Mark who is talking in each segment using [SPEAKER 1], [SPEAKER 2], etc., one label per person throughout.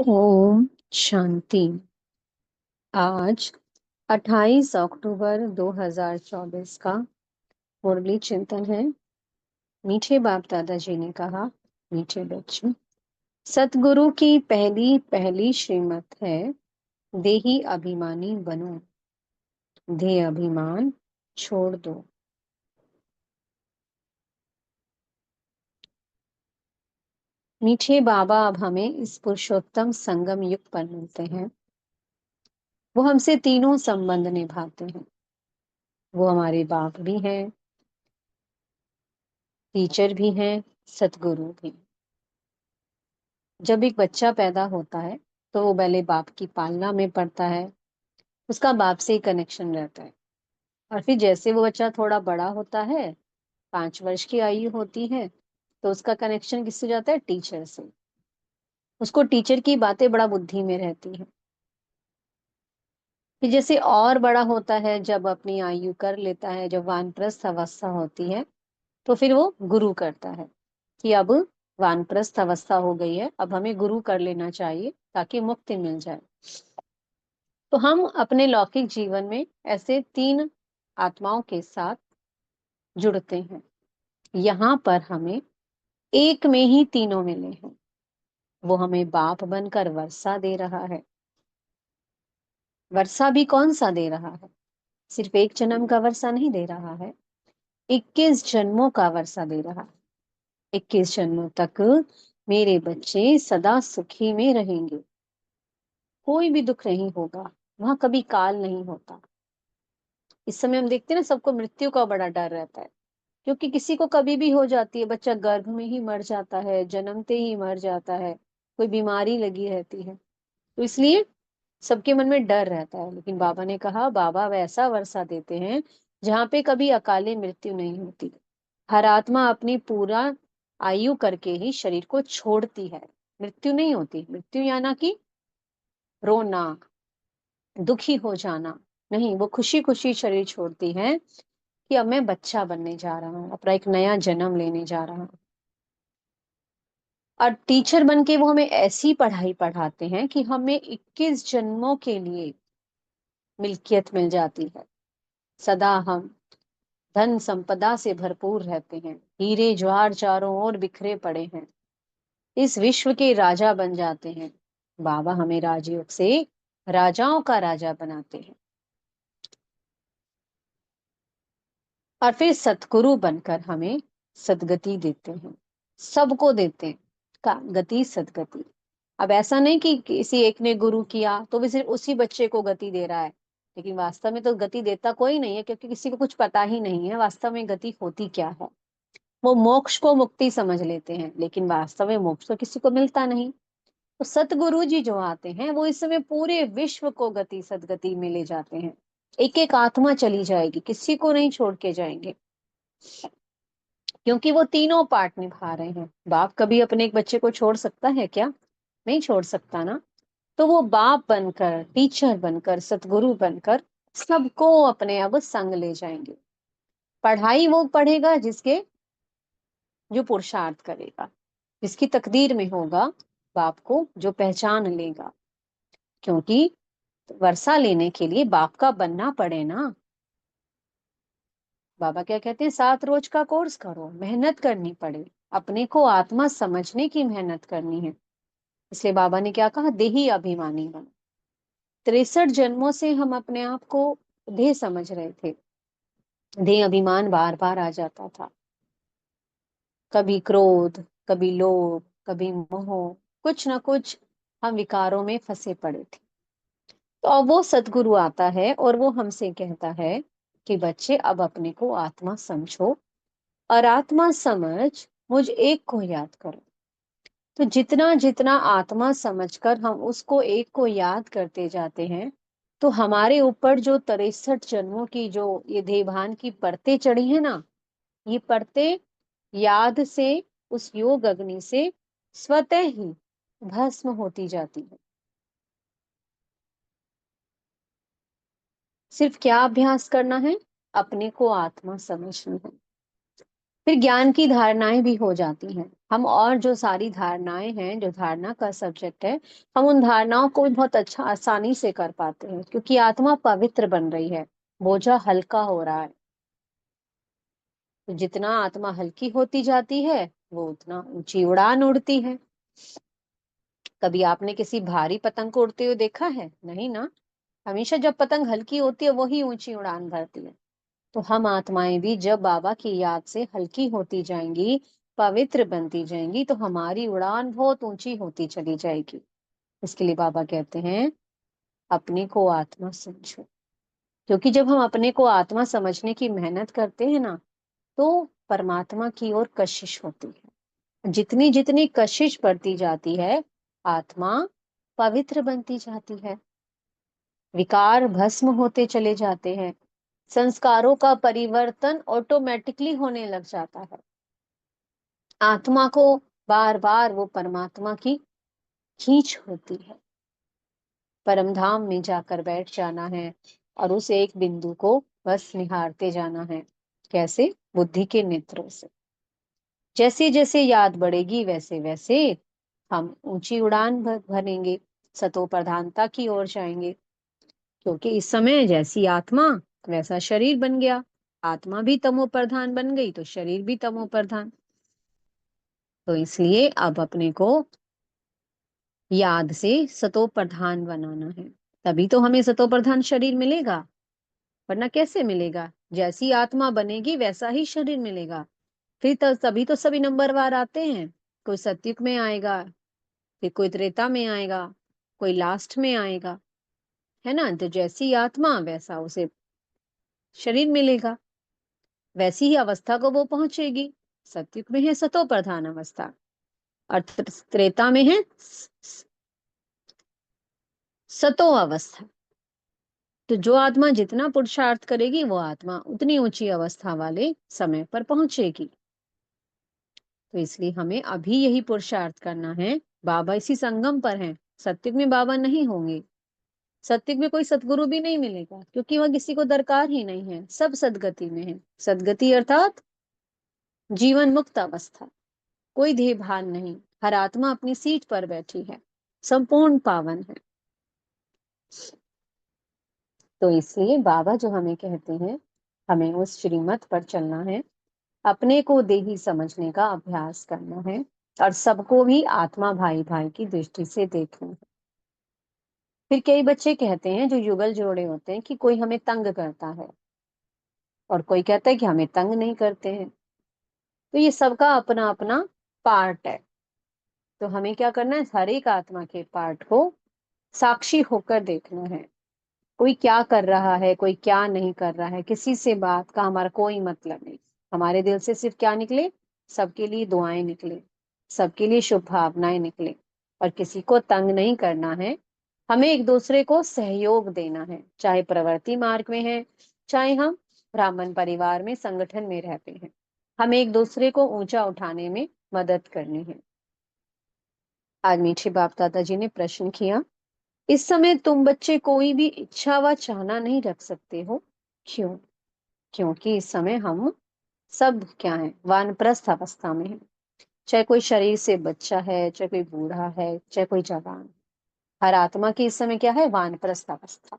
[SPEAKER 1] ओम शांति। आज 28 अक्टूबर 2024 का मुरली चिंतन है। मीठे बाप दादाजी ने कहा, मीठे बच्चों, सतगुरु की पहली पहली श्रीमत है, देही अभिमानी बनो, देह अभिमान छोड़ दो। मीठे बाबा अब हमें इस पुरुषोत्तम संगम युग पर मिलते हैं। वो हमसे तीनों संबंध निभाते हैं। वो हमारे बाप भी हैं, टीचर भी हैं, सतगुरु भी। जब एक बच्चा पैदा होता है तो वो पहले बाप की पालना में पड़ता है, उसका बाप से ही कनेक्शन रहता है। और फिर जैसे वो बच्चा थोड़ा बड़ा होता है, 5 वर्ष की आयु होती है, तो उसका कनेक्शन किससे जाता है? टीचर से। उसको टीचर की बातें बड़ा बुद्धि में रहती है। फिर जैसे और बड़ा होता है, जब अपनी आयु कर लेता है, जब वानप्रस्थ अवस्था होती है, तो फिर वो गुरु करता है कि अब वानप्रस्थ अवस्था हो गई है, अब हमें गुरु कर लेना चाहिए ताकि मुक्ति मिल जाए। तो हम अपने लौकिक जीवन में ऐसे तीन आत्माओं के साथ जुड़ते हैं। यहाँ पर हमें एक में ही तीनों मिले हैं। वो हमें बाप बनकर वर्षा दे रहा है। वर्षा भी कौन सा दे रहा है? सिर्फ एक जन्म का वर्षा नहीं दे रहा है, 21 जन्मों का वर्षा दे रहा है। 21 जन्मों तक मेरे बच्चे सदा सुखी में रहेंगे, कोई भी दुख नहीं होगा, वहां कभी काल नहीं होता। इस समय हम देखते हैं ना, सबको मृत्यु का बड़ा डर रहता है, क्योंकि किसी को कभी भी हो जाती है। बच्चा गर्भ में ही मर जाता है, जन्मते ही मर जाता है, कोई बीमारी लगी रहती है, तो इसलिए सबके मन में डर रहता है। लेकिन बाबा ने कहा, बाबा वैसा वर्षा देते हैं जहाँ पे कभी अकाले मृत्यु नहीं होती। हर आत्मा अपनी पूरा आयु करके ही शरीर को छोड़ती है, मृत्यु नहीं होती। मृत्यु याना कि रोना, दुखी हो जाना नहीं, वो खुशी खुशी शरीर छोड़ती है कि अब मैं बच्चा बनने जा रहा हूँ, अपना एक नया जन्म लेने जा रहा हूँ। और टीचर बन के वो हमें ऐसी पढ़ाई पढ़ाते हैं कि हमें 21 जन्मों के लिए मिल्कियत मिल जाती है। सदा हम धन संपदा से भरपूर रहते हैं, हीरे ज्वार चारों ओर बिखरे पड़े हैं, इस विश्व के राजा बन जाते हैं। बाबा हमें राजयोग से राजाओं का राजा बनाते हैं और फिर सतगुरु बनकर हमें सदगति देते हैं। सबको देते हैं का गति, सदगति। अब ऐसा नहीं कि किसी एक ने गुरु किया तो भी सिर्फ उसी बच्चे को गति दे रहा है, लेकिन वास्तव में तो गति देता कोई नहीं है, क्योंकि किसी को कुछ पता ही नहीं है वास्तव में गति होती क्या है। वो मोक्ष को मुक्ति समझ लेते हैं, लेकिन वास्तव में मोक्ष तो किसी को मिलता नहीं। तो सतगुरु जी जो आते हैं, वो इस समय पूरे विश्व को गति सदगति में ले जाते हैं। एक एक आत्मा चली जाएगी, किसी को नहीं छोड़ के जाएंगे, क्योंकि वो तीनों पार्ट निभा रहे हैं। बाप कभी अपने एक बच्चे को छोड़ सकता है क्या? नहीं छोड़ सकता ना। तो वो बाप बनकर, टीचर बनकर, सतगुरु बनकर सबको अपने अब संग ले जाएंगे। पढ़ाई वो पढ़ेगा जिसके जो पुरुषार्थ करेगा, जिसकी तकदीर में होगा, बाप को जो पहचान लेगा। क्योंकि वर्षा लेने के लिए बाप का बनना पड़े ना। बाबा क्या कहते हैं? 7 रोज का कोर्स करो, मेहनत करनी पड़े, अपने को आत्मा समझने की मेहनत करनी है। इसलिए बाबा ने क्या कहा? देही अभिमानी बनो। 63 जन्मों से हम अपने आप को देह समझ रहे थे। देह अभिमान बार बार आ जाता था, कभी क्रोध, कभी लोभ, कभी मोह, कुछ ना कुछ हम विकारों में फंसे पड़े थे। तो अब वो सतगुरु आता है और वो हमसे कहता है कि बच्चे, अब अपने को आत्मा समझो और आत्मा समझ मुझ एक को याद करो। तो जितना जितना आत्मा समझकर हम उसको एक को याद करते जाते हैं, तो हमारे ऊपर जो 63 जन्मों की जो ये देहभान की परतें चढ़ी है ना, ये परतें याद से, उस योग अग्नि से स्वतः ही भस्म होती जाती है। सिर्फ क्या अभ्यास करना है? अपने को आत्मा समझना है। फिर ज्ञान की धारणाएं भी हो जाती हैं। हम और जो सारी धारणाएं हैं, जो धारणा का सब्जेक्ट है, हम उन धारणाओं को भी बहुत अच्छा आसानी से कर पाते हैं, क्योंकि आत्मा पवित्र बन रही है, बोझा हल्का हो रहा है। तो जितना आत्मा हल्की होती जाती है, वो उतना ऊंची उड़ान उड़ती है। कभी आपने किसी भारी पतंग को उड़ते हुए देखा है? नहीं ना। हमेशा जब पतंग हल्की होती है, वही ऊंची उड़ान भरती है। तो हम आत्माएं भी जब बाबा की याद से हल्की होती जाएंगी, पवित्र बनती जाएंगी, तो हमारी उड़ान बहुत ऊंची होती चली जाएगी। इसके लिए बाबा कहते हैं, अपने को आत्मा समझो। क्योंकि जब हम अपने को आत्मा समझने की मेहनत करते हैं ना, तो परमात्मा की ओर कशिश होती है। जितनी जितनी कशिश बढ़ती जाती है, आत्मा पवित्र बनती जाती है, विकार भस्म होते चले जाते हैं, संस्कारों का परिवर्तन ऑटोमेटिकली होने लग जाता है। आत्मा को बार बार वो परमात्मा की खींच होती है। परम धाम में जाकर बैठ जाना है और उस एक बिंदु को बस निहारते जाना है। कैसे? बुद्धि के नेत्रों से। जैसे जैसे याद बढ़ेगी, वैसे वैसे हम ऊंची उड़ान भरेंगे, सतो प्रधानता की ओर जाएंगे। क्योंकि इस समय जैसी आत्मा, वैसा शरीर बन गया। आत्मा भी तमो प्रधान बन गई, तो शरीर भी तमो प्रधान। तो इसलिए अब अपने को याद से सतो प्रधान बनाना है। तभी तो हमें सतो प्रधान शरीर मिलेगा, वरना कैसे मिलेगा? जैसी आत्मा बनेगी, वैसा ही शरीर मिलेगा। फिर तभी तो सभी नंबरवार आते हैं। कोई सतयुग में आएगा, फिर कोई त्रेता में आएगा, कोई लास्ट में आएगा, है ना। तो जैसी आत्मा, वैसा उसे शरीर मिलेगा, वैसी ही अवस्था को वो पहुंचेगी। सतयुग में है सतो प्रधान अवस्था, और त्रेता में है सतो अवस्था। तो जो आत्मा जितना पुरुषार्थ करेगी, वो आत्मा उतनी ऊंची अवस्था वाले समय पर पहुंचेगी। तो इसलिए हमें अभी यही पुरुषार्थ करना है। बाबा इसी संगम पर हैं। सतयुग में बाबा नहीं होंगे, सतयुग में कोई सतगुरु भी नहीं मिलेगा, क्योंकि वह किसी को दरकार ही नहीं है। सब सदगति में है। सदगति अर्थात जीवन मुक्त अवस्था, कोई देह भान नहीं। हर आत्मा अपनी सीट पर बैठी है, संपूर्ण पावन है। तो इसलिए बाबा जो हमें कहते हैं, हमें उस श्रीमत पर चलना है, अपने को देही समझने का अभ्यास करना है, और सबको भी आत्मा भाई भाई की दृष्टि से देखना है। फिर कई बच्चे कहते हैं, जो युगल जोड़े होते हैं, कि कोई हमें तंग करता है, और कोई कहता है कि हमें तंग नहीं करते हैं। तो ये सबका अपना अपना पार्ट है। तो हमें क्या करना है? हर एक आत्मा के पार्ट को साक्षी होकर देखना है। कोई क्या कर रहा है, कोई क्या नहीं कर रहा है, किसी से बात का हमारा कोई मतलब नहीं। हमारे दिल से सिर्फ क्या निकले? सबके लिए दुआएं निकले, सबके लिए शुभ भावनाएं निकले, और किसी को तंग नहीं करना है। हमें एक दूसरे को सहयोग देना है, चाहे प्रवृत्ति मार्ग में है, चाहे हम ब्राह्मण परिवार में संगठन में रहते हैं। हमें एक दूसरे को ऊंचा उठाने में मदद करनी है। आज मीठे बाप दादाजी ने प्रश्न किया, इस समय तुम बच्चे कोई भी इच्छा व चाहना नहीं रख सकते हो, क्यों? क्योंकि इस समय हम सब क्या है? वानप्रस्थ अवस्था में है। चाहे कोई शरीर से बच्चा है, चाहे कोई बूढ़ा है, चाहे कोई जवान। हर आत्मा की इस समय क्या है? वानप्रस्थ अवस्था।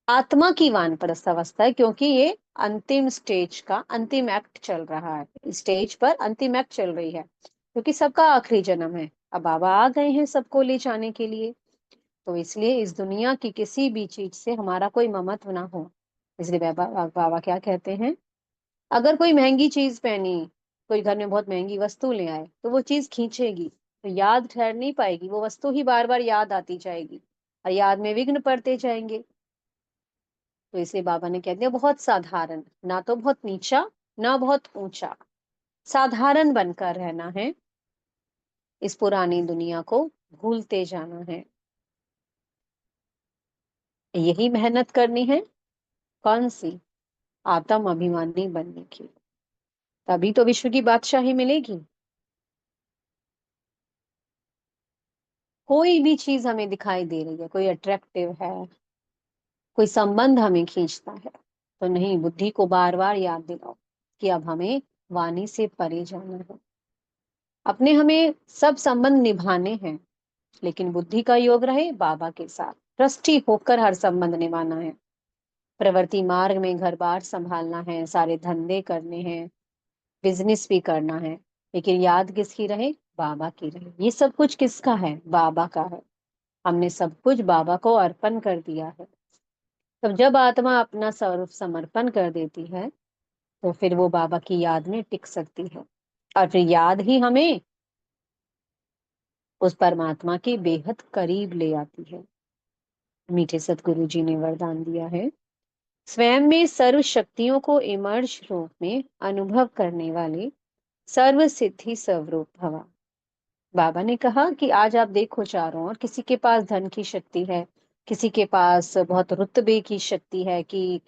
[SPEAKER 1] आत्मा की वानप्रस्थ अवस्था है, क्योंकि ये अंतिम स्टेज का अंतिम एक्ट चल रहा है। स्टेज पर अंतिम एक्ट चल रही है, क्योंकि सबका आखिरी जन्म है। अब बाबा आ गए हैं सबको ले जाने के लिए। तो इसलिए इस दुनिया की किसी भी चीज से हमारा कोई ममत्व ना हो। इसलिए बाबा क्या कहते हैं, अगर कोई महंगी चीज पहनी, कोई घर में बहुत महंगी वस्तु ले आए, तो वो चीज खींचेगी, तो याद ठहर नहीं पाएगी, वो वस्तु ही बार बार याद आती जाएगी, और याद में विघ्न पड़ते जाएंगे। तो इसलिए बाबा ने कह दिया, बहुत साधारण, ना तो बहुत नीचा, ना बहुत ऊंचा, साधारण बनकर रहना है। इस पुरानी दुनिया को भूलते जाना है। यही मेहनत करनी है। कौन सी? आत्म अभिमानी बनने की। तभी तो विश्व की बादशाही मिलेगी। कोई भी चीज हमें दिखाई दे रही है, कोई अट्रैक्टिव है, कोई संबंध हमें खींचता है, तो नहीं, बुद्धि को बार बार याद दिलाओ कि अब हमें वाणी से परे जाना है। अपने हमें सब संबंध निभाने हैं, लेकिन बुद्धि का योग रहे बाबा के साथ। ट्रस्टी होकर हर संबंध निभाना है। प्रवृत्ति मार्ग में घर बार संभालना है, सारे धंधे करने हैं, बिजनेस भी करना है, लेकिन याद किसकी रहे? बाबा की रहे। ये सब कुछ किसका है? बाबा का है। हमने सब कुछ बाबा को अर्पण कर दिया है। तब जब आत्मा अपना सर्व समर्पण कर देती है, तो फिर वो बाबा की याद में टिक सकती है, और फिर याद ही हमें उस परमात्मा के बेहद करीब ले आती है। मीठे सतगुरु जी ने वरदान दिया है, स्वयं में सर्व शक्तियों को इमर्ज रूप में अनुभव करने वाले सर्व सिद्धि स्वरूप भवा। बाबा ने कहा कि आज आप देखो चारों ओर, किसी के पास धन की शक्ति है, किसी के पास बहुत रुतबे की शक्ति है, कि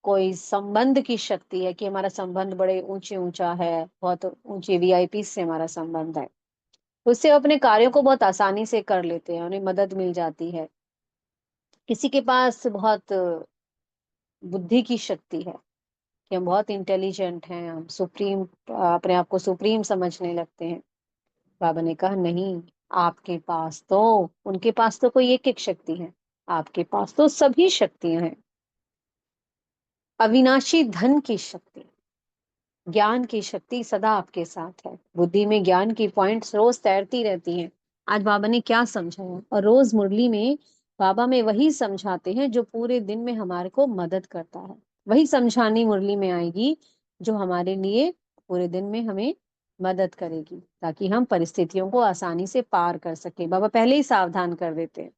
[SPEAKER 1] कोई संबंध की शक्ति है, कि हमारा संबंध बड़े ऊंचे ऊंचा है, बहुत ऊंचे वीआईपी से हमारा संबंध है। उससे अपने कार्यों को बहुत आसानी से कर लेते हैं, उन्हें मदद मिल जाती है। किसी के पास बहुत बुद्धि की शक्ति है, कि हम बहुत इंटेलिजेंट हैं, हम सुप्रीम, अपने आप को सुप्रीम समझने लगते हैं। बाबा ने कहा नहीं, आपके पास तो, उनके पास तो कोई एक एक शक्ति है, आपके पास तो सभी शक्तियां हैं। अविनाशी धन की शक्ति, ज्ञान की शक्ति सदा आपके साथ है। बुद्धि में ज्ञान की पॉइंट्स रोज तैरती रहती हैं। आज बाबा ने क्या समझाया, और रोज मुरली में बाबा में वही समझाते हैं जो पूरे दिन में हमारे को मदद करता है। वही समझानी मुरली में आएगी जो हमारे लिए पूरे दिन में हमें मदद करेगी, ताकि हम परिस्थितियों को आसानी से पार कर सके। बाबा पहले ही सावधान कर देते हैं।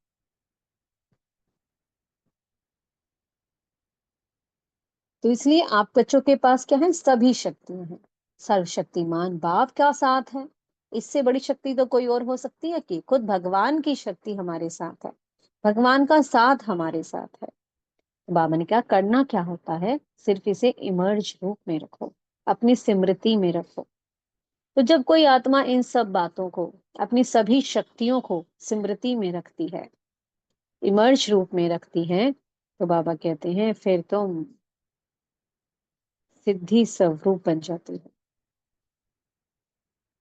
[SPEAKER 1] तो इसलिए आप बच्चों के पास क्या है? सभी शक्तियां हैं। सर्वशक्तिमान बाप का साथ है। इससे बड़ी शक्ति तो कोई और हो सकती है? कि खुद भगवान की शक्ति हमारे साथ है, भगवान का साथ हमारे साथ है। बाबा ने क्या करना, क्या होता है? सिर्फ इसे इमर्ज रूप में रखो, अपनी स्मृति में रखो। तो जब कोई आत्मा इन सब बातों को, अपनी सभी शक्तियों को स्मृति में रखती है, इमर्ज रूप में रखती है, तो बाबा कहते हैं फिर तुम सिद्धि स्वरूप बन जाती है।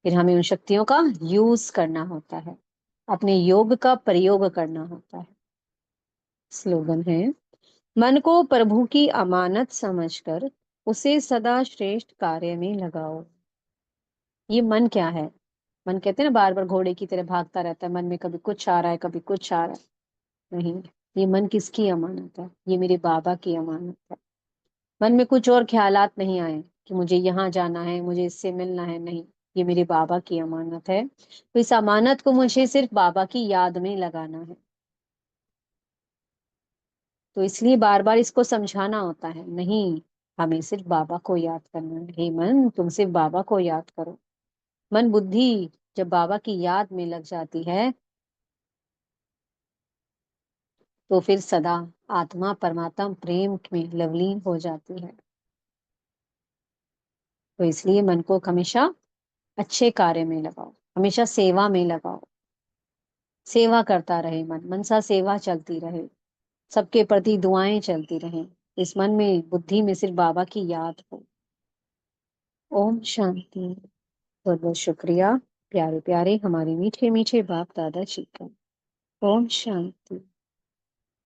[SPEAKER 1] फिर हमें उन शक्तियों का यूज करना होता है, अपने योग का प्रयोग करना होता है। स्लोगन है, मन को प्रभु की अमानत समझकर उसे सदा श्रेष्ठ कार्य में लगाओ। ये मन क्या है? मन कहते हैं ना, बार बार घोड़े की तरह भागता रहता है, मन में कभी कुछ आ रहा है, कभी कुछ आ रहा है। नहीं, ये मन किसकी अमानत है? ये मेरे बाबा की अमानत है। मन में कुछ और ख्यालात नहीं आए कि मुझे यहाँ जाना है, मुझे इससे मिलना है, नहीं। ये मेरे बाबा की अमानत है, तो इस अमानत को मुझे सिर्फ बाबा की याद में लगाना है। तो इसलिए बार बार इसको समझाना होता है, नहीं, हमें सिर्फ बाबा को याद करना है। हे मन, तुम सिर्फ बाबा को याद करो। मन बुद्धि जब बाबा की याद में लग जाती है, तो फिर सदा आत्मा परमात्मा प्रेम में लवलीन हो जाती है। तो इसलिए मन को हमेशा अच्छे कार्य में लगाओ, हमेशा सेवा में लगाओ। सेवा करता रहे मन, मनसा सेवा चलती रहे, सबके प्रति दुआएं चलती रहें। इस मन में, बुद्धि में सिर्फ बाबा की याद हो। ओम शांति। बहुत बहुत शुक्रिया प्यारे प्यारे हमारे मीठे मीठे बाप दादा जी का। ओम शांति।